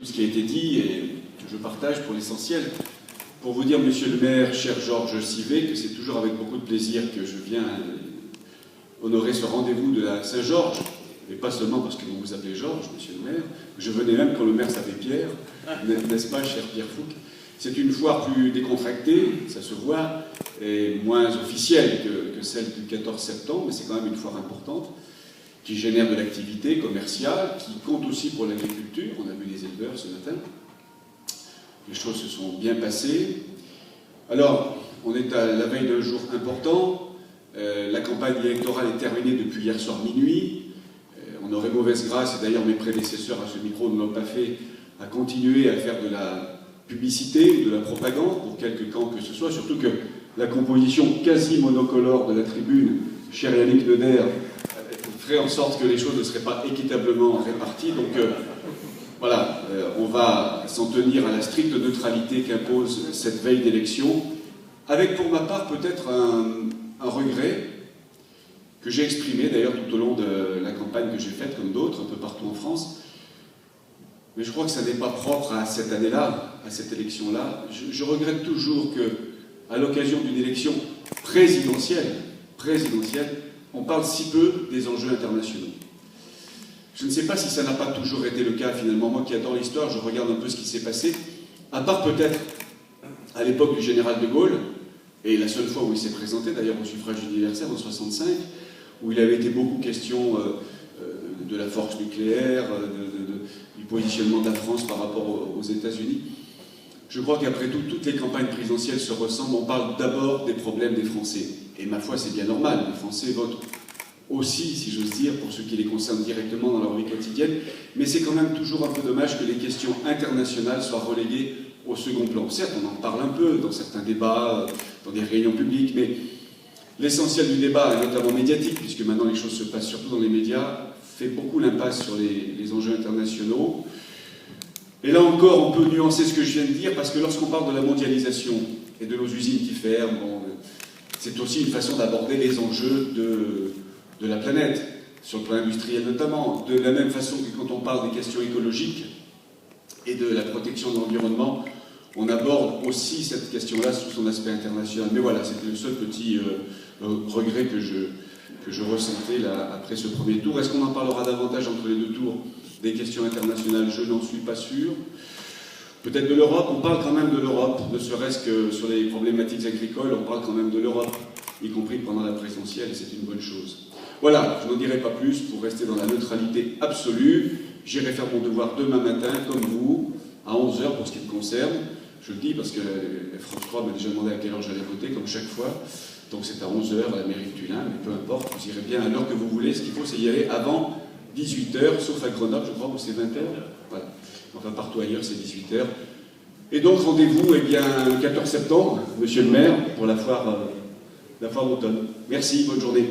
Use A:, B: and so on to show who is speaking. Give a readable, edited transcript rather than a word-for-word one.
A: ce qui a été dit et que je partage pour l'essentiel. Pour vous dire, monsieur le maire, cher Georges Sivet, que c'est toujours avec beaucoup de plaisir que je viens honorer ce rendez-vous de la Saint-Georges, et pas seulement parce que vous vous appelez Georges, monsieur le maire. Je venais même quand le maire s'appelait Pierre, n'est-ce pas, cher Pierre Fouque? C'est une foire plus décontractée, ça se voit, et moins officielle que celle du 14 septembre, mais c'est quand même une foire importante, qui génère de l'activité commerciale, qui compte aussi pour l'agriculture. On a vu les éleveurs ce matin. Les choses se sont bien passées. Alors, on est à la veille d'un jour important. La campagne électorale est terminée depuis hier soir minuit. On aurait mauvaise grâce, et d'ailleurs mes prédécesseurs à ce micro ne l'ont pas fait, à continuer à faire de la publicité ou de la propagande pour quelque camp que ce soit, surtout que la composition quasi monocolore de la tribune, cher Yannick Leder, ferait en sorte que les choses ne seraient pas équitablement réparties. Donc voilà, on va s'en tenir à la stricte neutralité qu'impose cette veille d'élection, avec pour ma part peut-être un regret que j'ai exprimé d'ailleurs tout au long de la campagne que j'ai faite, comme d'autres, un peu partout en France. Mais je crois que ça n'est pas propre à cette année-là, à cette élection-là. Je regrette toujours qu'à l'occasion d'une élection présidentielle, on parle si peu des enjeux internationaux. Je ne sais pas si ça n'a pas toujours été le cas finalement. Moi qui adore l'histoire, je regarde un peu ce qui s'est passé, à part peut-être à l'époque du général de Gaulle, et la seule fois où il s'est présenté d'ailleurs au suffrage universel en 1965, où il avait été beaucoup question de la force nucléaire, du positionnement de la France par rapport aux États-Unis. Je crois qu'après tout, toutes les campagnes présidentielles se ressemblent. On parle d'abord des problèmes des Français. Et ma foi, c'est bien normal. Les Français votent aussi, si j'ose dire, pour ce qui les concerne directement dans leur vie quotidienne. Mais c'est quand même toujours un peu dommage que les questions internationales soient reléguées au second plan. Certes, on en parle un peu dans certains débats, dans des réunions publiques, mais l'essentiel du débat, et notamment médiatique, puisque maintenant les choses se passent surtout dans les médias, fait beaucoup l'impasse sur les enjeux internationaux. Et là encore, on peut nuancer ce que je viens de dire, parce que lorsqu'on parle de la mondialisation et de nos usines qui ferment, bon, c'est aussi une façon d'aborder les enjeux de la planète, sur le plan industriel notamment, de la même façon que quand on parle des questions écologiques et de la protection de l'environnement, on aborde aussi cette question-là sous son aspect international. Mais voilà, c'était le seul petit regret que je ressentais là, après ce premier tour. Est-ce qu'on en parlera davantage entre les deux tours des questions internationales? Je n'en suis pas sûr. Peut-être de l'Europe, on parle quand même de l'Europe, ne serait-ce que sur les problématiques agricoles, on parle quand même de l'Europe, y compris pendant la présidentielle, et c'est une bonne chose. Voilà, je n'en dirai pas plus pour rester dans la neutralité absolue. J'irai faire mon devoir demain matin, comme vous, à 11h pour ce qui me concerne. Je le dis parce que France 3 m'a déjà demandé à quelle heure j'allais voter, comme chaque fois. Donc c'est à 11h à la mairie de Tullin, mais peu importe, vous irez bien à l'heure que vous voulez. Ce qu'il faut, c'est y aller avant 18h, sauf à Grenoble, je crois, où c'est 20h. Voilà. Enfin, partout ailleurs, c'est 18h. Et donc, rendez-vous, eh bien, le 14 septembre, monsieur le maire, pour la foire d'automne. Merci, bonne journée.